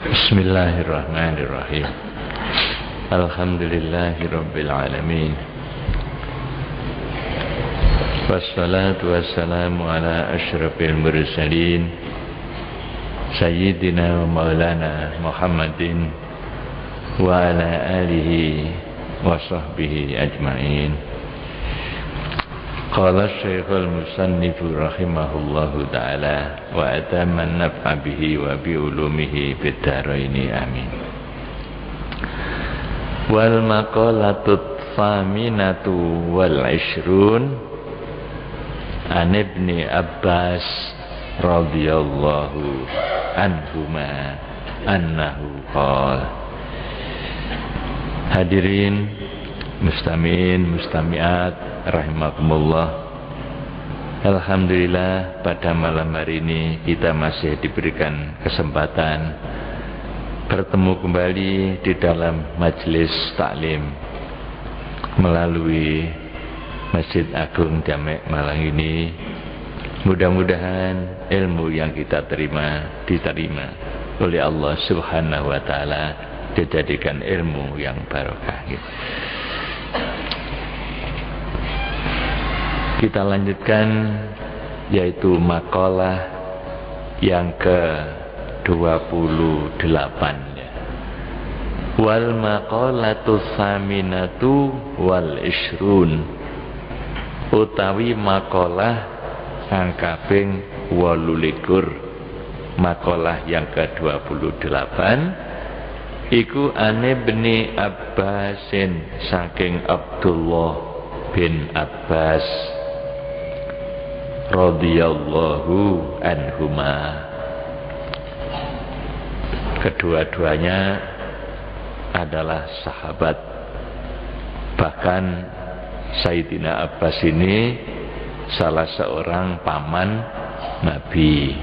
Bismillahirrahmanirrahim. Alhamdulillahirabbil alamin. Wassalatu wassalamu ala asyrafil mursalin sayyidina wa maulana Muhammadin wa ala alihi wa sahbihi ajma'in. Qala Syekhul Musannifu rahimahullahu ta'ala wa ataman naf'a bihi wa bi ulumihi fid dharaini amin. Wal maqalatut faminatu wal ishrun an Ibni Abbas radhiyallahu anhuma annahu qala. Hadirin mustami'in mustami'at rahimakumullah. Alhamdulillah pada malam hari ini kita masih diberikan kesempatan bertemu kembali di dalam majelis taklim melalui Masjid Agung Jamek Malang ini. Mudah-mudahan ilmu yang kita terima diterima oleh Allah Subhanahu wa taala, dijadikan ilmu yang barokah. Kita lanjutkan, yaitu makalah yang ke-28 ya. Wal maqalatu saminatu wal ishrun, utawi makalah kang kaping 28, makalah yang ke-28 iku ane Ibni Abbasin, saking Abdullah bin Abbas radhiyallahu anhuma. Kedua-duanya adalah sahabat. Bahkan Sayyidina Abbas ini salah seorang paman Nabi.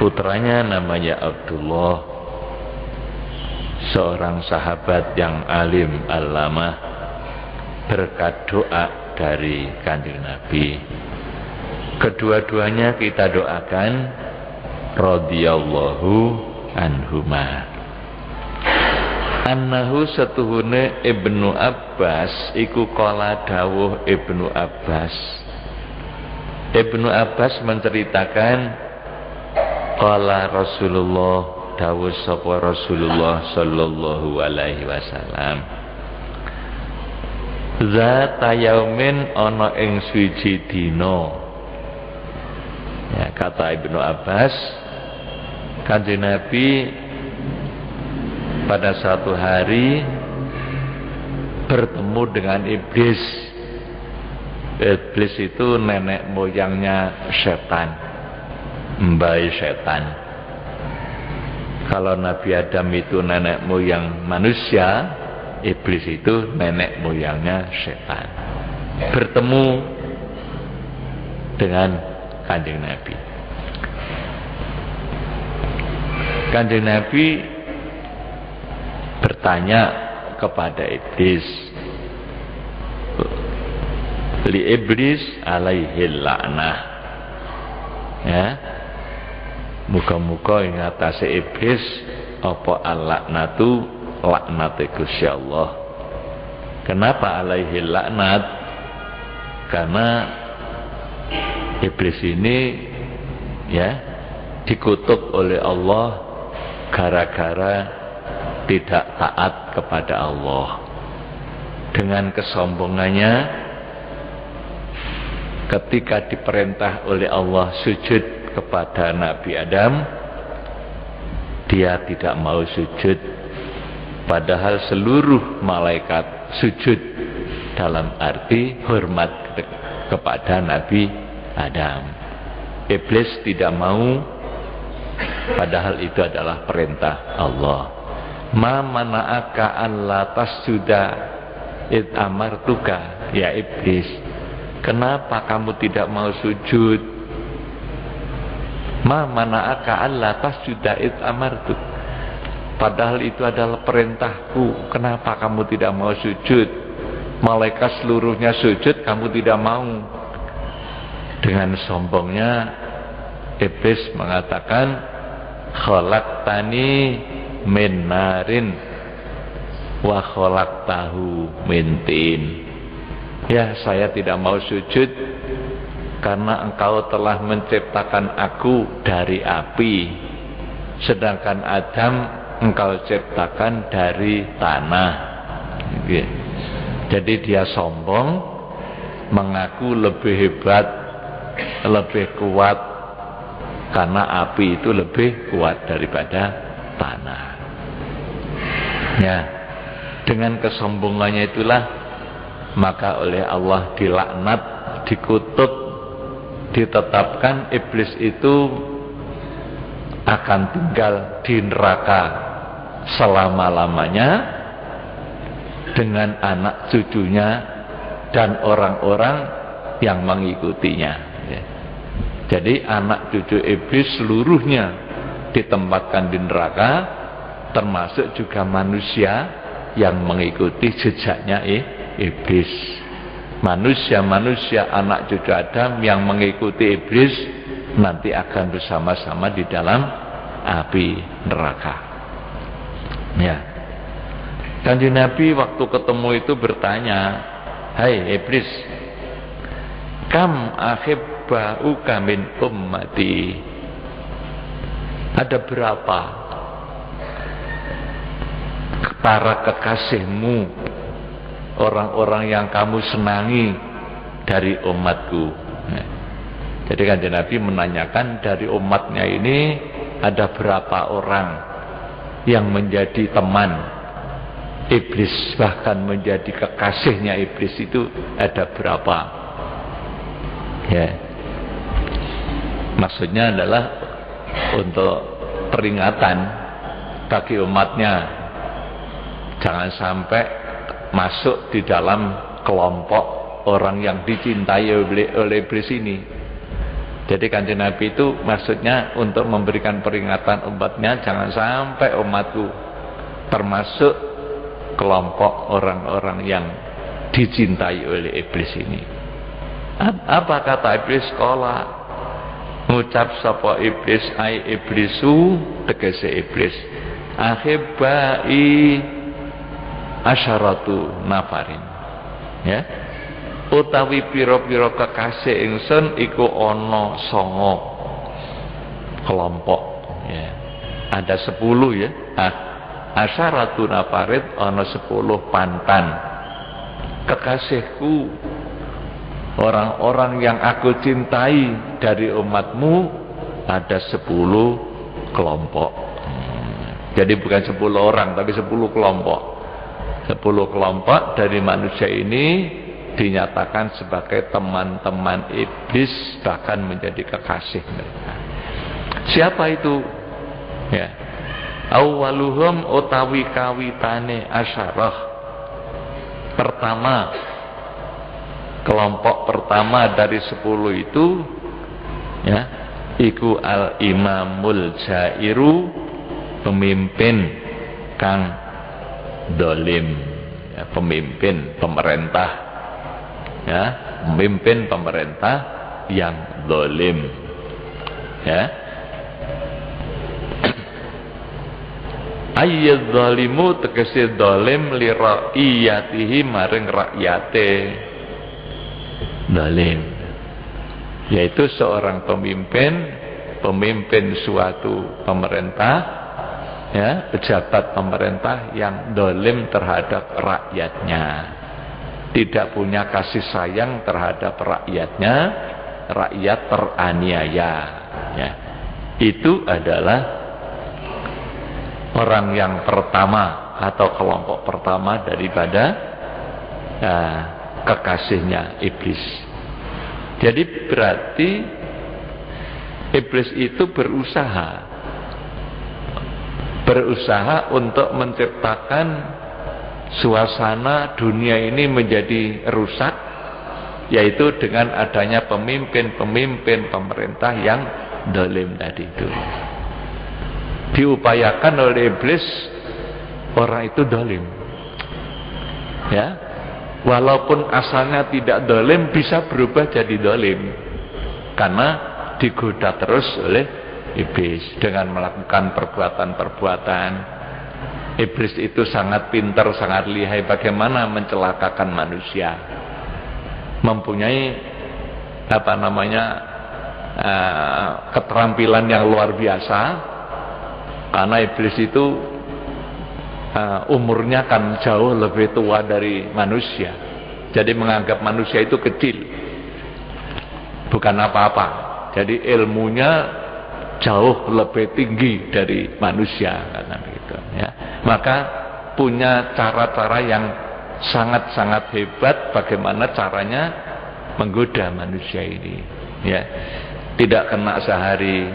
Putranya namanya Abdullah, seorang sahabat yang alim allamah, berkat doa dari Kanjeng Nabi. Kedua-duanya kita doakan radhiyallahu anhuma. Annahu setuhune Ibnu Abbas iku qala dawuh Ibnu Abbas. Ibnu Abbas menceritakan qala Rasulullah, dawuh sapa Rasulullah sallallahu alaihi wasallam. Zata yaumin ana ing suci dina. Ya, kata Ibnu Abbas, Kanjeng Nabi pada satu hari bertemu dengan iblis. Iblis itu nenek moyangnya setan, mbai setan. Kalau Nabi Adam itu nenek moyang manusia, iblis itu nenek moyangnya setan. Bertemu dengan Kanjeng Nabi. Kanjeng Nabi bertanya kepada iblis, li iblis alaihi la'nah, ya, muga-muga ing atase iblis apa al-laknatu, laknate Gusti Allah. Kenapa alaihi laknat? Karena iblis ini ya dikutuk oleh Allah gara-gara tidak taat kepada Allah. Dengan kesombongannya, ketika diperintah oleh Allah sujud kepada Nabi Adam, dia tidak mau sujud, padahal seluruh malaikat sujud, dalam arti hormat kepada Nabi Adam. Iblis tidak mau, padahal itu adalah perintah Allah. Ma mana'aka alla tasjuda id amartuka, ya iblis, kenapa kamu tidak mau sujud? Ma mana'aka alla tasjuda id amartuk, padahal itu adalah perintahku, kenapa kamu tidak mau sujud? Malaikat seluruhnya sujud, kamu tidak mau. Dengan sombongnya iblis mengatakan, khalaqtani min narin wa khalaqtahu min tin. Ya, saya tidak mau sujud karena engkau telah menciptakan aku dari api, sedangkan Adam engkau ciptakan dari tanah. Jadi dia sombong, mengaku lebih hebat, lebih kuat, karena api itu lebih kuat daripada tanah. Ya, dengan kesombongannya itulah maka oleh Allah dilaknat, dikutuk, ditetapkan iblis itu akan tinggal di neraka selama-lamanya dengan anak cucunya dan orang-orang yang mengikutinya. Jadi anak cucu iblis seluruhnya ditempatkan di neraka, termasuk juga manusia yang mengikuti jejaknya iblis. Manusia-manusia anak cucu Adam yang mengikuti iblis nanti akan bersama-sama di dalam api neraka. Ya. Kanjeng Nabi waktu ketemu itu bertanya, "Hai iblis, kam ahibbauka min ummati?" Ada berapa para kekasihmu, orang-orang yang kamu senangi dari umatku? Jadi Kanjeng Nabi menanyakan dari umatnya ini ada berapa orang yang menjadi teman iblis, bahkan menjadi kekasihnya iblis, itu ada berapa? Ya. Maksudnya adalah untuk peringatan bagi umatnya, jangan sampai masuk di dalam kelompok orang yang dicintai oleh iblis ini. Jadi Kanjeng Nabi itu maksudnya untuk memberikan peringatan umatnya, jangan sampai umatku termasuk kelompok orang-orang yang dicintai oleh iblis ini. Apa kata iblis? Qala, ngucap sapa iblis, ai iblisu, tegese iblis, akhibbai asyaratu nafarin. Ya, utawi pira-pira kekasih ingsun iku ana 9 kelompok. Ya, ada 10 ya. Asyaratu nafarid, ana 10 pantan kekasihku, orang-orang yang aku cintai dari umatmu, ada 10 kelompok. Jadi bukan 10 orang tapi 10 kelompok. 10 kelompok dari manusia ini dinyatakan sebagai teman-teman iblis, bahkan menjadi kekasih mereka. Siapa itu? Ya, awwaluhum utawi kawitane asyarah. Pertama, kelompok pertama dari 10 itu, ya, iku al-imamul jairu, pemimpin kang dolim, ya, pemimpin pemerintah, ya, pemimpin pemerintah yang dolim, ya. Ayyadh zalimu, tegese dolim, li ra'iyatihi, maring rakyate dolim, yaitu seorang pemimpin suatu pemerintah, ya, pejabat pemerintah yang dolim terhadap rakyatnya, tidak punya kasih sayang terhadap rakyatnya, rakyat teraniaya, ya. Itu adalah orang yang pertama atau kelompok pertama daripada kekasihnya iblis. Jadi berarti iblis itu berusaha untuk menciptakan suasana dunia ini menjadi rusak, yaitu dengan adanya pemimpin pemerintah yang dolim tadi itu. Diupayakan oleh iblis orang itu dolim, ya, walaupun asalnya tidak dolim bisa berubah jadi dolim karena digoda terus oleh iblis dengan melakukan perbuatan-perbuatan. Iblis itu sangat pintar, sangat lihai bagaimana mencelakakan manusia. Mempunyai keterampilan yang luar biasa, karena iblis itu umurnya kan jauh lebih tua dari manusia. Jadi menganggap manusia itu kecil, bukan apa-apa. Jadi ilmunya jauh lebih tinggi dari manusia, karena gitu ya. Maka punya cara-cara yang sangat-sangat hebat bagaimana caranya menggoda manusia ini, ya. Tidak kena sehari,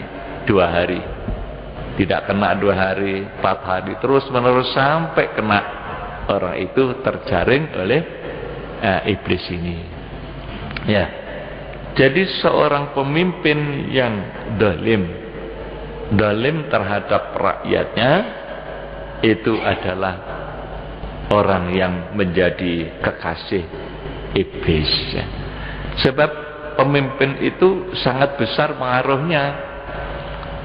2 hari, tidak kena 2 hari, 4 hari, terus menerus sampai kena orang itu terjaring oleh iblis ini, ya. Jadi seorang pemimpin yang zalim terhadap rakyatnya itu adalah orang yang menjadi kekasih iblis, ya. Sebab pemimpin itu sangat besar pengaruhnya.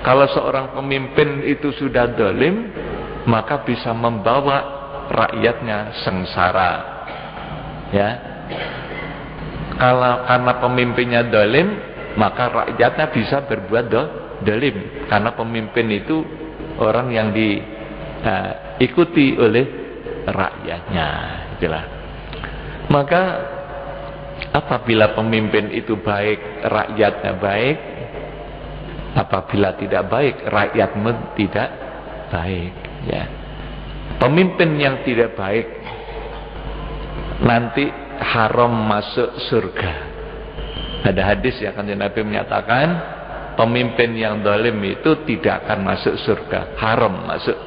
Kalau seorang pemimpin itu sudah zalim, maka bisa membawa rakyatnya sengsara, ya. Kalau karena pemimpinnya zalim, maka rakyatnya bisa berbuat zalim, karena pemimpin itu orang yang diikuti oleh rakyatnya, itulah. Maka apabila pemimpin itu baik, rakyatnya baik. Apabila tidak baik, rakyatmu tidak baik, ya. Pemimpin yang tidak baik nanti haram masuk surga. Ada hadis ya, Kanjeng Nabi menyatakan pemimpin yang zalim itu tidak akan masuk surga, haram masuk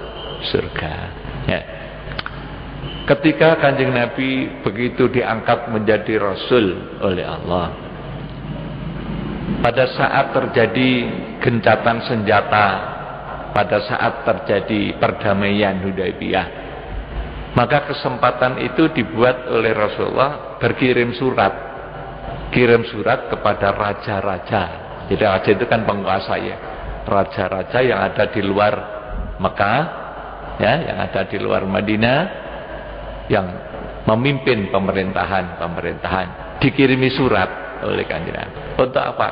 surga, ya. Ketika Kanjeng Nabi begitu diangkat menjadi Rasul oleh Allah, pada saat terjadi gencatan senjata, pada saat terjadi perdamaian Hudaybiyah, maka kesempatan itu dibuat oleh Rasulullah berkirim surat, kirim surat kepada raja-raja. Jadi raja itu kan penguasa, ya, raja-raja yang ada di luar Mekah, ya, yang ada di luar Madinah, yang memimpin pemerintahan, dikirimi surat oleh Kanjeng Nabi. Untuk apa?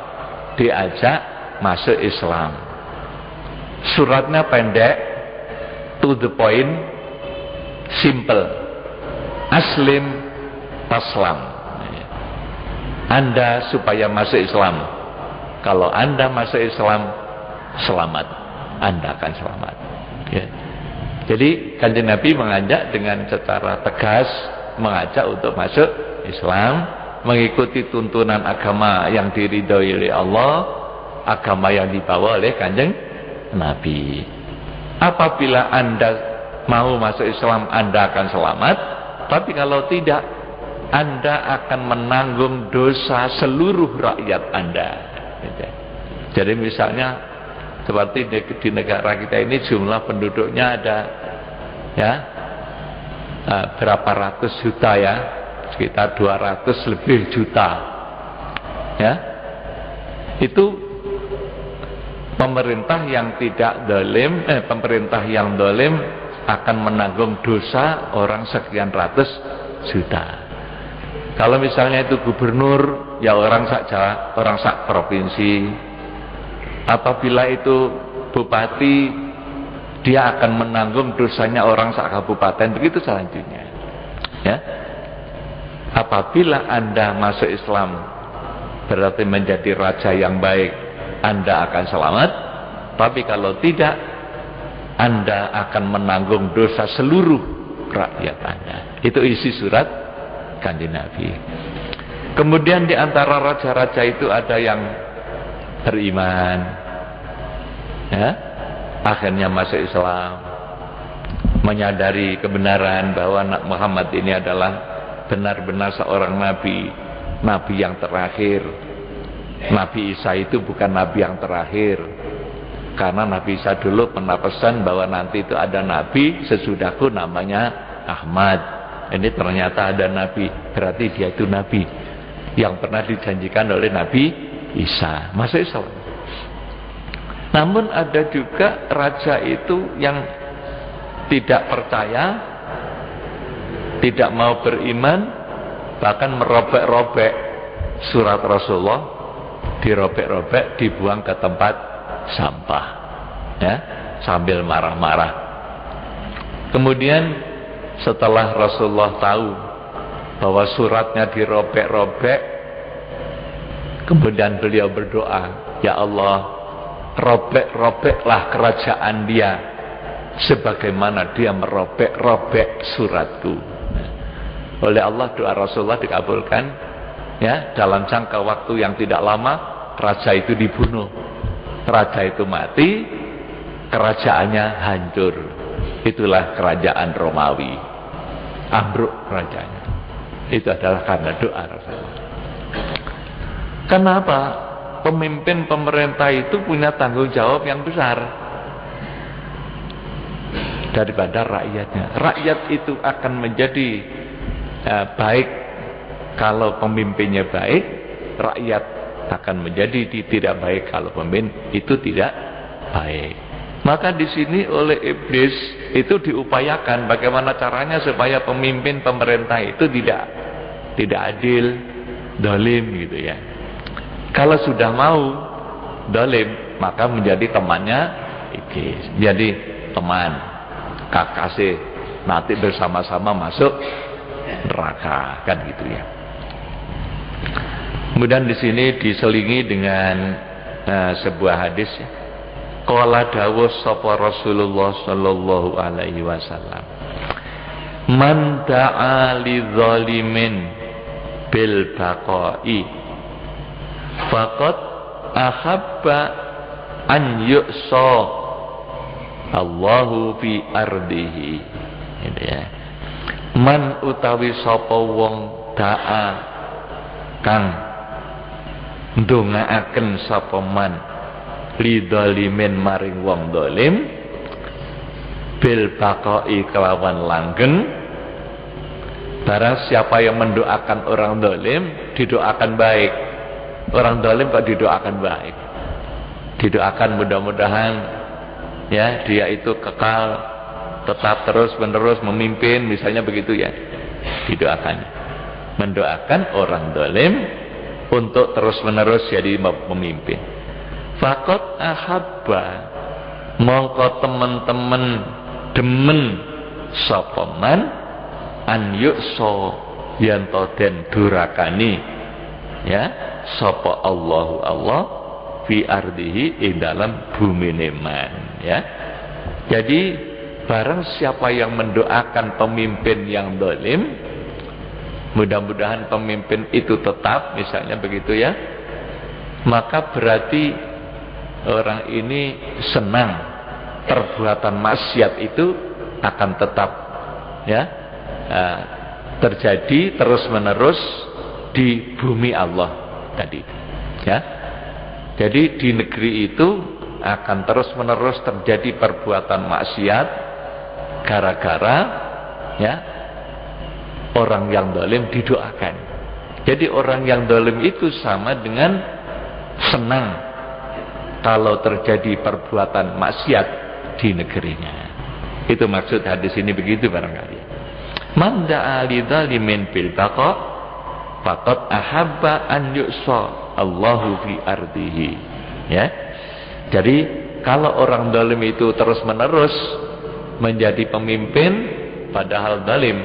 Diajak masuk Islam. Suratnya pendek, to the point, simple. Aslim taslam. Anda supaya masuk Islam. Kalau Anda masuk Islam, selamat. Anda akan selamat, ya. Jadi Kanjeng Nabi mengajak dengan secara tegas, mengajak untuk masuk Islam, mengikuti tuntunan agama yang diridhoi oleh Allah, agama yang dibawa oleh Kanjeng Nabi. Apabila Anda mau masuk Islam, Anda akan selamat. Tapi kalau tidak, Anda akan menanggung dosa seluruh rakyat Anda. Jadi misalnya seperti di negara kita ini jumlah penduduknya ada, ya, berapa ratus juta, ya, sekitar 200 lebih juta, ya. Itu pemerintah yang tidak zalim, pemerintah yang zalim akan menanggung dosa orang sekian ratus juta. Kalau misalnya itu gubernur, ya orang sak provinsi. Apabila itu bupati, dia akan menanggung dosanya orang sak kabupaten, begitu selanjutnya, ya. Apabila Anda masuk Islam, berarti menjadi raja yang baik, Anda akan selamat. Tapi kalau tidak, Anda akan menanggung dosa seluruh rakyat Anda. Itu isi surat Kanjeng Nabi. Kemudian di antara raja-raja itu ada yang beriman, ya, akhirnya masuk Islam, menyadari kebenaran bahwa Muhammad ini adalah benar-benar seorang nabi, nabi yang terakhir. Nabi Isa itu bukan nabi yang terakhir, karena Nabi Isa dulu pernah pesan bahwa nanti itu ada nabi sesudahku namanya Ahmad. Ini ternyata ada nabi, berarti dia itu nabi yang pernah dijanjikan oleh Nabi Isa, masuk Islam. Namun ada juga raja itu yang tidak percaya, tidak mau beriman, bahkan merobek-robek surat Rasulullah, dirobek-robek, dibuang ke tempat sampah, ya, sambil marah-marah. Kemudian setelah Rasulullah tahu bahwa suratnya dirobek-robek, kemudian beliau berdoa, ya Allah, robek-robeklah kerajaan dia sebagaimana dia merobek-robek suratku. Oleh Allah doa Rasulullah dikabulkan, ya, dalam jangka waktu yang tidak lama raja itu dibunuh, raja itu mati, kerajaannya hancur. Itulah kerajaan Romawi, ambruk kerajaannya. Itu adalah karena doa Rasulullah. Kenapa? Pemimpin pemerintah itu punya tanggung jawab yang besar daripada rakyatnya. Rakyat itu akan menjadi baik kalau pemimpinnya baik, rakyat akan menjadi tidak baik kalau pemimpin itu tidak baik. Maka di sini oleh iblis itu diupayakan bagaimana caranya supaya pemimpin pemerintah itu tidak adil, zalim gitu ya. Kalau sudah mau zalim, maka menjadi temannya iblis, jadi teman kakasih, nanti bersama-sama masuk neraka, kan gitu ya. Kemudian di sini diselingi dengan sebuah hadis ya. Qala dawuh sapa Rasulullah sallallahu alaihi wasallam, man da'a lidzalimin bil baqa'i faqad ahabba an yu'sa Allahu fi ardihi. Gitu ya. Man utawi sapa wong da'a kang ndongaaken sapa man lidzalimin maring wong dolim bil baqai kelawan langgeng. Barang siapa yang mendoakan orang dolim didoakan baik. Orang dolim kok didoakan baik, didoakan mudah-mudahan ya dia itu kekal tetap terus menerus memimpin, misalnya begitu ya, didoakan. Mendoakan orang dolim untuk terus menerus jadi pemimpin. Fakot ahabba, mongko teman-teman demen sopeman an yukso yanto den durakani, ya, sopo Allahu Allah fi ardihi ing dalam bumi neman, ya. Jadi barang siapa yang mendoakan pemimpin yang dolim, mudah-mudahan pemimpin itu tetap, misalnya begitu ya, maka berarti orang ini senang perbuatan maksiat itu akan tetap ya terjadi terus menerus di bumi Allah tadi ya. Jadi di negeri itu akan terus menerus terjadi perbuatan maksiat gara-gara ya orang yang zalim didoakan. Jadi orang yang zalim itu sama dengan senang kalau terjadi perbuatan maksiat di negerinya. Itu maksud hadis ini begitu barangkali. Man da'a lidzalimin bil baqa faqad ahabba an yu'sa Allahu fi ardihi. Ya. Jadi kalau orang zalim itu terus-menerus menjadi pemimpin padahal zalim,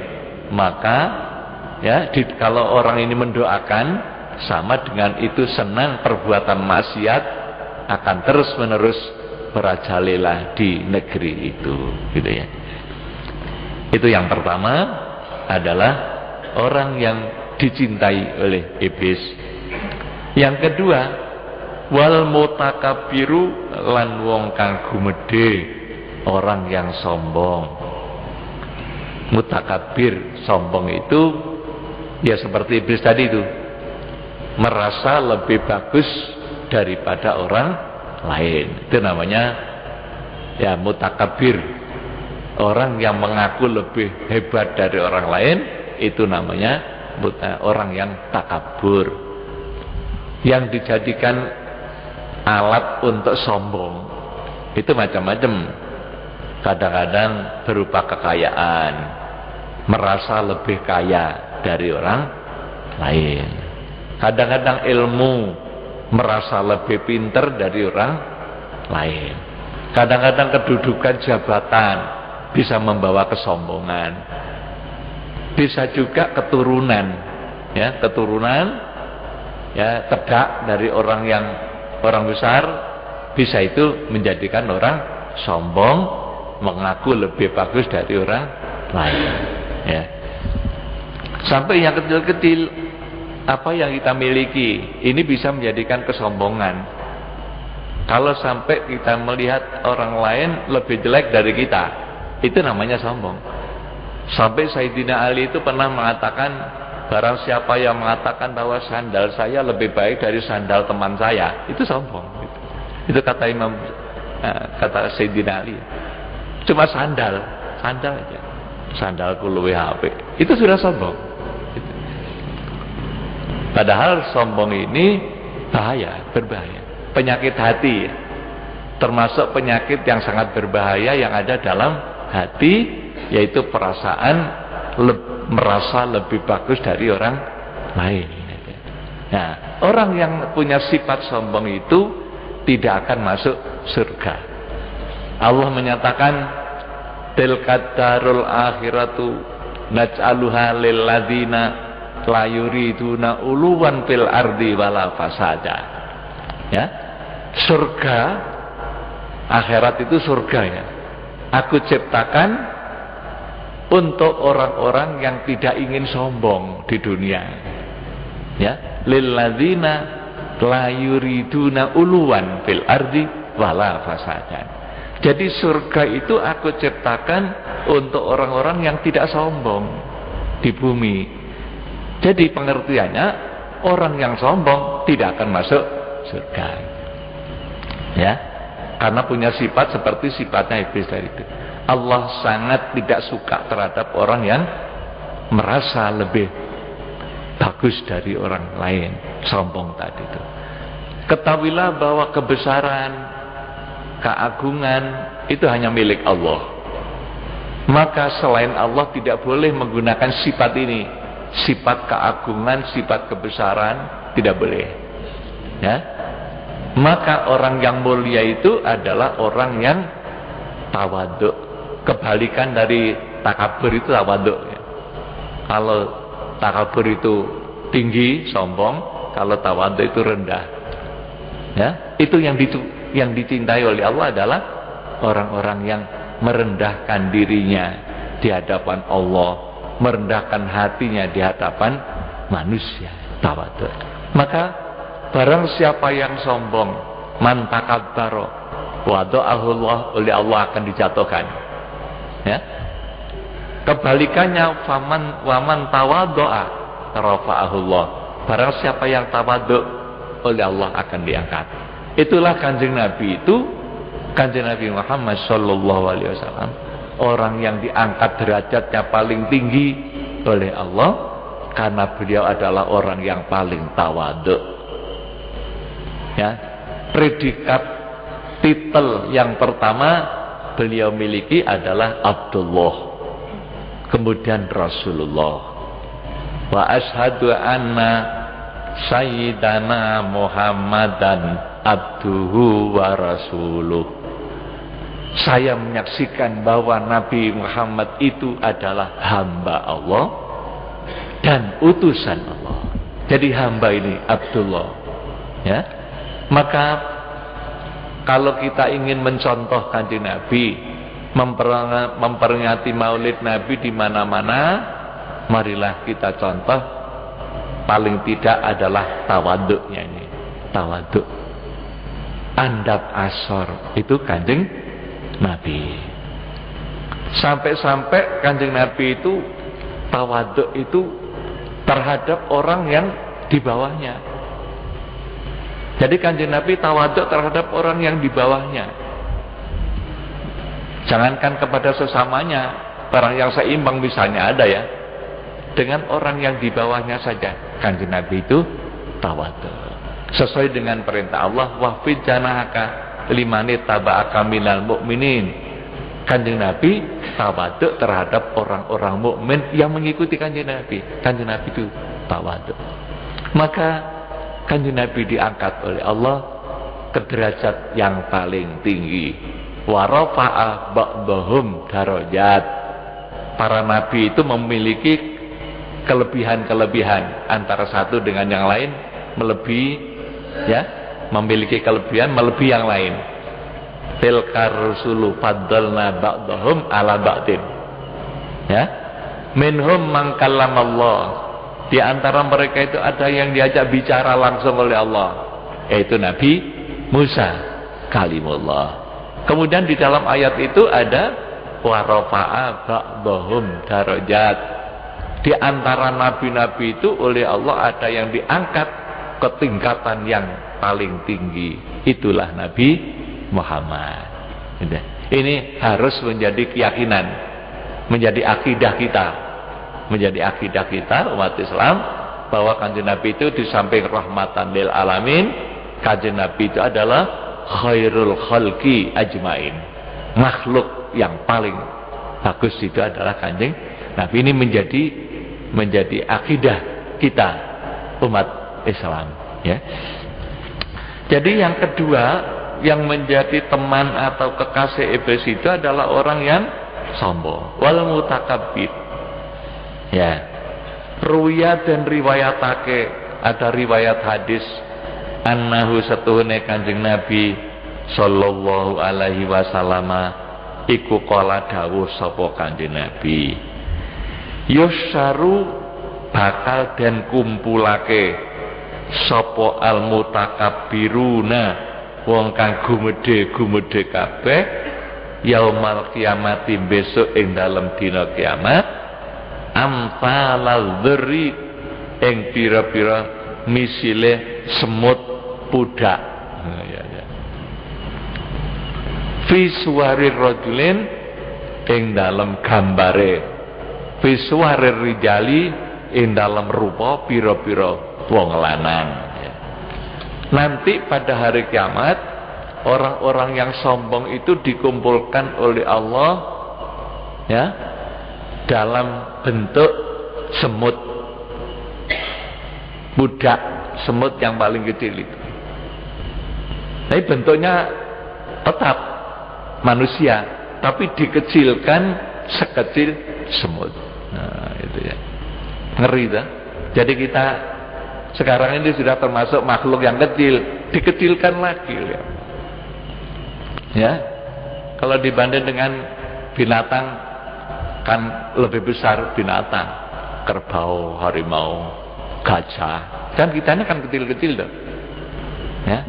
maka ya kalau orang ini mendoakan sama dengan itu senang perbuatan maksiat akan terus-menerus merajalela di negeri itu, gitu ya. Itu yang pertama adalah orang yang dicintai oleh iblis. Yang kedua, wal mutakabbiru lan wong kang gumedhe, orang yang sombong. Mutakabbir, sombong itu ya seperti iblis tadi itu, merasa lebih bagus daripada orang lain. Itu namanya ya mutakabbir. Orang yang mengaku lebih hebat dari orang lain, itu namanya orang yang takabur, yang dijadikan alat untuk sombong. Itu macam-macam. Kadang-kadang berupa kekayaan, merasa lebih kaya dari orang lain. Kadang-kadang ilmu, merasa lebih pintar dari orang lain. Kadang-kadang kedudukan jabatan bisa membawa kesombongan. Bisa juga keturunan, ya, keturunan, ya, tedak dari orang besar, bisa itu menjadikan orang sombong, mengaku lebih bagus dari orang lain, ya. Sampai yang kecil-kecil, apa yang kita miliki ini bisa menjadikan kesombongan. Kalau sampai kita melihat orang lain lebih jelek dari kita, itu namanya sombong. Sampai Sayyidina Ali itu pernah mengatakan, barang siapa yang mengatakan bahwa sandal saya lebih baik dari sandal teman saya, itu sombong. Itu kata kata Sayyidina Ali. Cuma sandal aja. Sandalku luwih apik. Itu sudah sombong. Padahal sombong ini berbahaya. Penyakit hati, termasuk penyakit yang sangat berbahaya yang ada dalam hati, yaitu perasaan merasa lebih bagus dari orang lain. Nah, orang yang punya sifat sombong itu tidak akan masuk surga. Allah menyatakan, tilkad darul akhiratu naj'aluha lil ladzina la yuriduna uluwan fil ardi wala fasada. Ya, surga akhirat itu surga, ya, aku ciptakan untuk orang-orang yang tidak ingin sombong di dunia, ya, lil ladzina la yuriduna uluwan fil ardi wala fasadan. Jadi surga itu aku ciptakan untuk orang-orang yang tidak sombong di bumi. Jadi pengertiannya, orang yang sombong tidak akan masuk surga, ya, karena punya sifat seperti sifatnya iblis tadi itu. Allah sangat tidak suka terhadap orang yang merasa lebih bagus dari orang lain, sombong tadi itu. Ketahuilah bahwa kebesaran, keagungan itu hanya milik Allah. Maka selain Allah tidak boleh menggunakan sifat ini, sifat keagungan, sifat kebesaran, tidak boleh, ya. Maka orang yang mulia itu adalah orang yang tawaduk. Kebalikan dari takabur itu tawaduk, ya. Kalau takabur itu tinggi, sombong. Kalau tawaduk itu rendah, ya. Itu yang dicintai oleh Allah adalah orang-orang yang merendahkan dirinya di hadapan Allah, merendahkan hatinya di hadapan manusia, tawaduk. Maka barang siapa yang sombong, man takabbara wada'ahu Allah, oleh Allah akan dijatuhkan, ya. Kebalikannya, waman tawadha'a rafa'ahu Allah, barang siapa yang tawadhu, oleh Allah akan diangkat. Itulah Kanjeng Nabi itu, Kanjeng Nabi Muhammad sallallahu alaihi wasallam, orang yang diangkat derajatnya paling tinggi oleh Allah karena beliau adalah orang yang paling tawadhu. Ya, predikat titel yang pertama beliau miliki adalah Abdullah, kemudian Rasulullah. Wa ashhadu anna sayyidana Muhammadan abduhu wa rasuluh. Saya menyaksikan bahwa Nabi Muhammad itu adalah hamba Allah dan utusan Allah. Jadi hamba ini Abdullah, ya. Maka kalau kita ingin mencontoh Kanjeng Nabi, memperingati Maulid Nabi di mana-mana, marilah kita contoh paling tidak adalah tawaduknya ini. Tawaduk, andap asor itu Kanjeng Nabi. Sampai-sampai Kanjeng Nabi itu tawaduk itu terhadap orang yang di bawahnya. Jadi Kanjeng Nabi tawaduk terhadap orang yang di bawahnya. Jangankan kepada sesamanya, orang yang seimbang misalnya ada, ya. Dengan orang yang di bawahnya saja Kanjeng Nabi itu tawaduk. Sesuai dengan perintah Allah, wahfid janahaka limani taba'aka minal mu'minin. Kanjeng Nabi tawaduk terhadap orang-orang mukmin yang mengikuti Kanjeng Nabi. Kanjeng Nabi itu tawaduk. Maka Kanjeng Nabi diangkat oleh Allah ke derajat yang paling tinggi. Wa rafa'a ba'dahum darajat. Para nabi itu memiliki kelebihan-kelebihan antara satu dengan yang lain, melebihi, ya, memiliki kelebihan melebihi yang lain. Tilkar rusulu faddalna ba'dahum ala ba'din. Ya. Minhum man kallamallah. Di antara mereka itu ada yang diajak bicara langsung oleh Allah, yaitu Nabi Musa kalimullah. Kemudian di dalam ayat itu ada wa rafa'a ba'dahum darajat. Di antara nabi-nabi itu oleh Allah ada yang diangkat ke tingkatan yang paling tinggi. Itulah Nabi Muhammad. Ini harus menjadi keyakinan, menjadi akidah kita, menjadi akidah kita umat Islam, bahwa Kanjeng Nabi itu di samping rahmatan lil alamin, Kanjeng Nabi itu adalah khairul khalqi ajmain. Makhluk yang paling bagus itu adalah Kanjeng Nabi. Ini menjadi akidah kita umat Islam, ya. Jadi yang kedua, yang menjadi teman atau kekasih iblis itu adalah orang yang sombong, wal mutakabbir. Ya. Ruya dan riwayatake, ada riwayat hadis annahu satuhune Kanjeng Nabi sallallahu alaihi wasallam iku qala dawuh sapa Kanjeng Nabi, yusyaru bakal den kumpulake sapa al mutakabbiruna, wong kang gumedhe kabeh yaumal kiamati, besok ing dalem dina kiamat, amsalal dzurri, ing pira-pira misile semut pudak. Fi suwarir rajulin, ing dalem gambare, fi suwarir rijali, ing dalem rupa pira-pira wong lanang. Nanti pada hari kiamat, orang-orang yang sombong itu dikumpulkan oleh Allah, ya, dalam bentuk semut budak, semut yang paling kecil itu. Tapi bentuknya tetap manusia, tapi dikecilkan sekecil semut. Nah, itu ya, ngeri dah. Jadi kita sekarang ini sudah termasuk makhluk yang kecil, dikecilkan lagi, ya. Kalau dibanding dengan binatang kan lebih besar binatang, kerbau, harimau, gajah. Dan kitanya kan kecil-kecil dong, ya.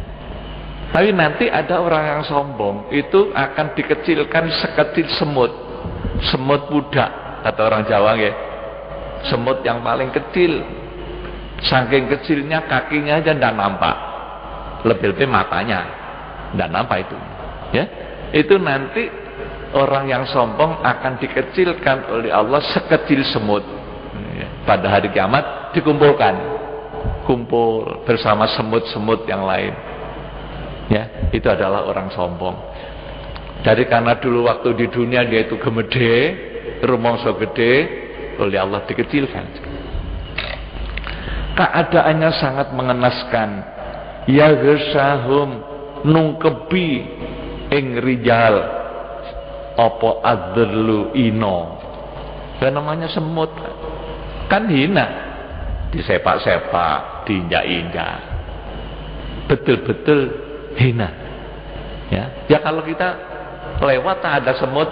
Tapi nanti ada orang yang sombong, itu akan dikecilkan sekecil semut, semut budak kata orang Jawa, ya. Semut yang paling kecil. Saking kecilnya kakinya aja tidak nampak, lebih-lebih matanya tidak nampak itu, ya. Itu nanti orang yang sombong akan dikecilkan oleh Allah sekecil semut. Pada hari kiamat dikumpulkan, kumpul bersama semut-semut yang lain, ya. Itu adalah orang sombong. Jadi karena dulu waktu di dunia dia itu gemede, rumangsa gede, oleh Allah dikecilkan. Keadaannya sangat mengenaskan. Ya gersahum, nungkebi ing rijal apa adzlu ino. Dan namanya semut kan hina, disepak-sepak, diinjak-injak, betul-betul hina, ya. Ya kalau kita lewat ada semut,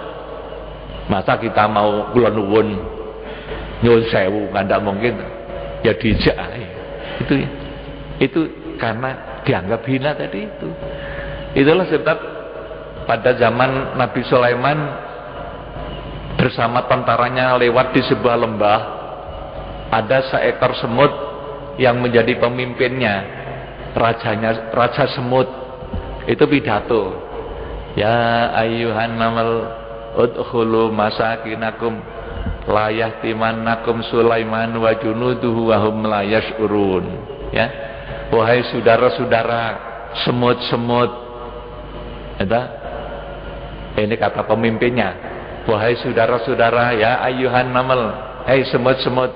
masa kita mau kula nuwun nyuwun sewu, kan tidak mungkin. Ya dijak, itu karena dianggap hina tadi itu. Itulah sebab pada zaman Nabi Sulaiman bersama tentaranya lewat di sebuah lembah, ada seekor semut yang menjadi pemimpinnya, raja semut. Itu pidato, ya ayyuhan namal udkhulu masakinakum la yahtimannakum Sulaiman wa junuduhu wa hum la yash'urun. Ya, wahai saudara-saudara semut-semut, Ini kata pemimpinnya, wahai saudara-saudara, ya ayyuhan namal, hei semut-semut,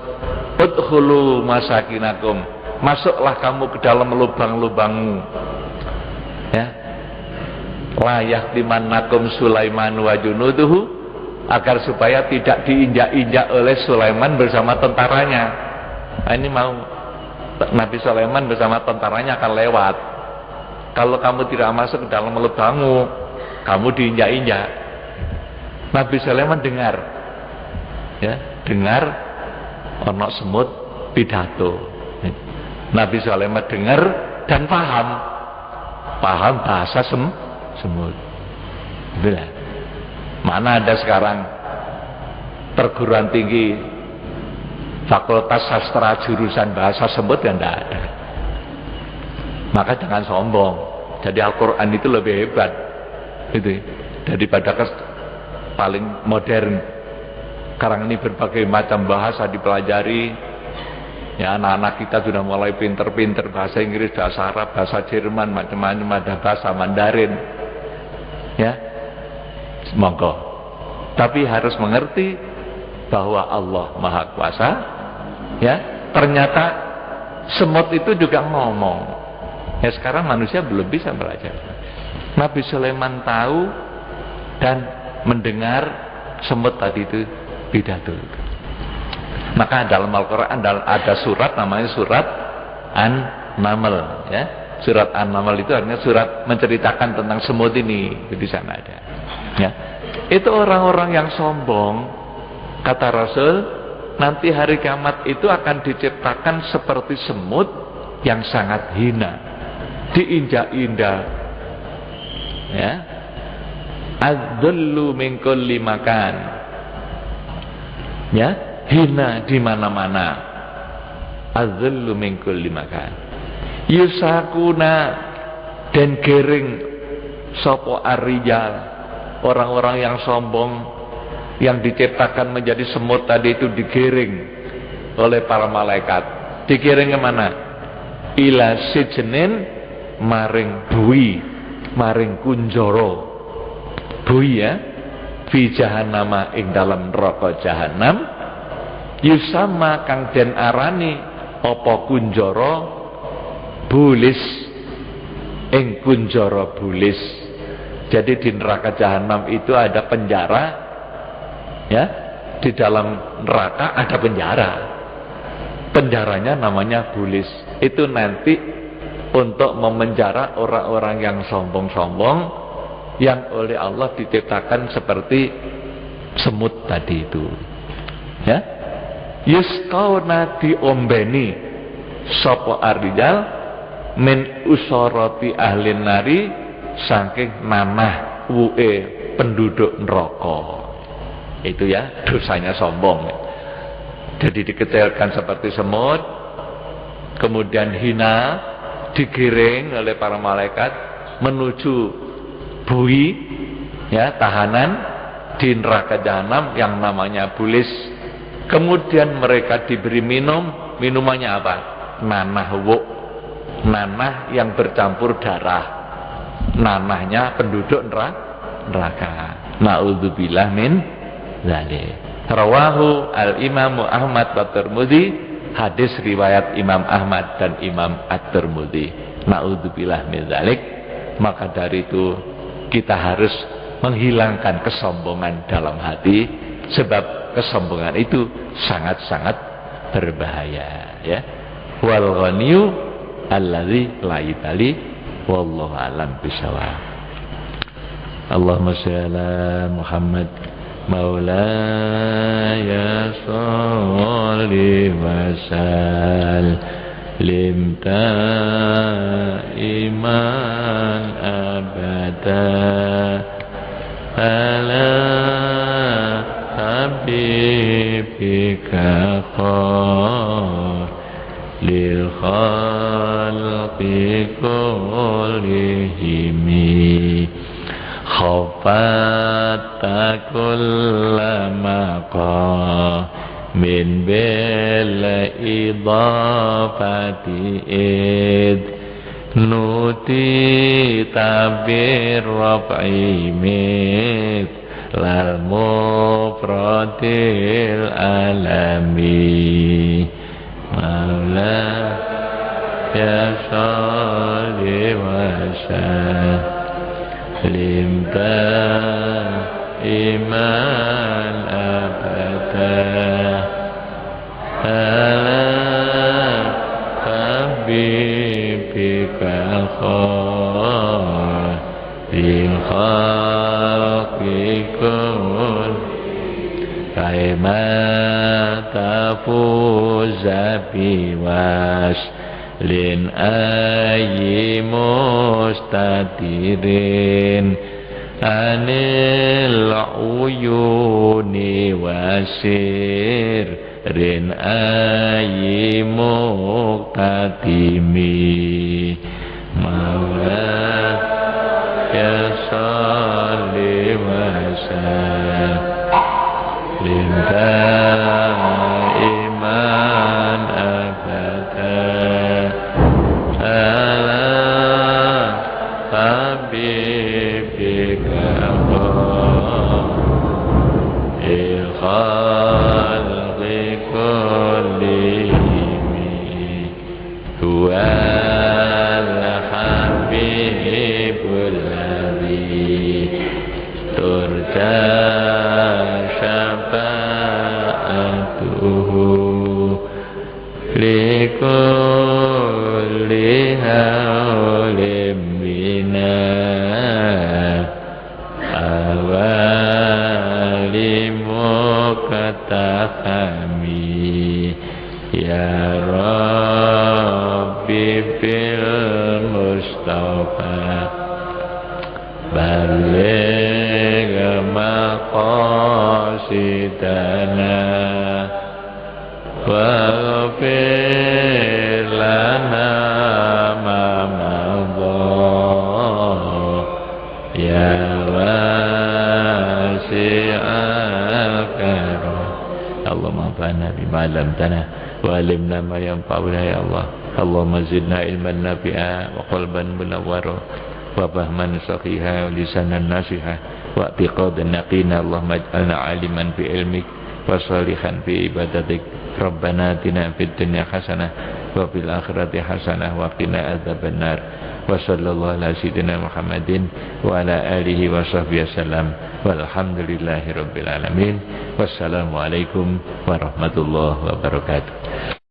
udkhulu masakinakum, masuklah kamu ke dalam lubang-lubangmu, ya, layak dimannakum Sulaiman wa junuduhu, agar supaya tidak diinjak-injak oleh Sulaiman bersama tentaranya. Nah, ini mau Nabi Sulaiman bersama tentaranya akan lewat. Kalau kamu tidak masuk ke dalam lubangmu, kamu diinjak-injak. Nabi Sulaiman dengar, ya, dengar ono semut pidato. Nabi Sulaiman dengar dan paham bahasa semut. Betul. Mana ada sekarang perguruan tinggi fakultas sastra jurusan bahasa semut, yang tidak ada. Maka jangan sombong. Jadi Al-Quran itu lebih hebat gitu, daripada paling modern. Sekarang ini berbagai macam bahasa dipelajari. Ya, anak-anak kita sudah mulai pinter-pinter bahasa Inggris, bahasa Arab, bahasa Jerman, macam-macam, ada bahasa Mandarin. Ya, monggo. Tapi harus mengerti bahwa Allah Maha Kuasa. Ya, ternyata semut itu juga ngomong. Ya, sekarang manusia belum bisa belajar. Nabi Sulaiman tahu dan mendengar semut tadi itu pidato. Maka dalam Al-Quran ada surat namanya surat An-Naml, ya. Surat An-Naml itu artinya surat menceritakan tentang semut ini. Di sana ada. Ya. Itu orang-orang yang sombong, kata Rasul, nanti hari kiamat itu akan diciptakan seperti semut yang sangat hina, diinjak-injak. Ya. Adzullu min kulli makan. Ya, hina di mana-mana. Adzullu min kulli makan. Yusakuna, dan gering sapa ar-rijal, orang-orang yang sombong yang diciptakan menjadi semut tadi itu digiring oleh para malaikat. Digiring kemana? Ila sijnin, maring bui, maring kunjoro. Bui, ya, fi jahannama, ing dalam neraka jahanam. Yusama kang den arani apa kunjoro bulis, ing kunjoro bulis. Jadi di neraka jahanam itu ada penjara, ya, di dalam neraka ada penjara. Penjaranya namanya bulis. Itu nanti untuk memenjara orang-orang yang sombong-sombong, yang oleh Allah diciptakan seperti semut tadi itu. Ya, yusqauna, diombeni sapa ar-rijal min usarati ahli nari, saking nanah wuke penduduk neraka. Itu ya dosanya sombong. Jadi dikecilkan seperti semut, kemudian hina, digiring oleh para malaikat menuju bui, ya, tahanan di neraka jahanam yang namanya bulis. Kemudian mereka diberi minum. Minumannya apa? Nanah wuk, nanah yang bercampur darah, nanahnya penduduk neraka. Na'udzubillah min dzalik. Rawahu al-Imam Ahmad wa Tirmidzi, hadis riwayat Imam Ahmad dan Imam At-Tirmidzi. Na'udzubillah min dzalik. Maka dari itu kita harus menghilangkan kesombongan dalam hati, sebab kesombongan itu sangat-sangat berbahaya, ya. Wal ghaniyyu allazi la yabali, wallahu alam bisawab. Allahumma shalli ala Muhammad maulaya sholli wa sallim iman abada ala habibika khalil khalqi kullihimi khafata kullama min bil idafati id nuti tabir rabai mit lal mufradil alami maula ya salli wa sallim iman abada ala habibika khairil khalqikun kaima tafuza biwas lin ayyi mustatirin anil uyuni wasir rin ayyi muqtadimi maula ya salli wa sallim daiman abada ala habibika khairil khalqi kullihim huwal habibul ladzi turja syafa'atuhu likulli hawlim minal awali muqtafami ya Rabbi bil Mustafa baligh maqasidana waghfir lana ma madha ya wasi'al karam Allahumma anfa'na bima 'allamtana wa 'allimna ma yanfa'una ya Allah Allahumma zidna ilman nafi'a wa qalban munawwara wa fahman sahiha wa lisanan nasiha wa i'tiqadan naqina Allahumma ij'alna 'aliman bi ilmik wa salihan bi ibadatik Rabbana atina fid dunya hasanah wa fil akhirati hasanah wa qina adzabannar wa sallallahu ala sayyidina Muhammadin wa ala alihi wa sahbihi wasallam walhamdulillahi rabbil alamin wassalamu alaikum warahmatullahi wabarakatuh.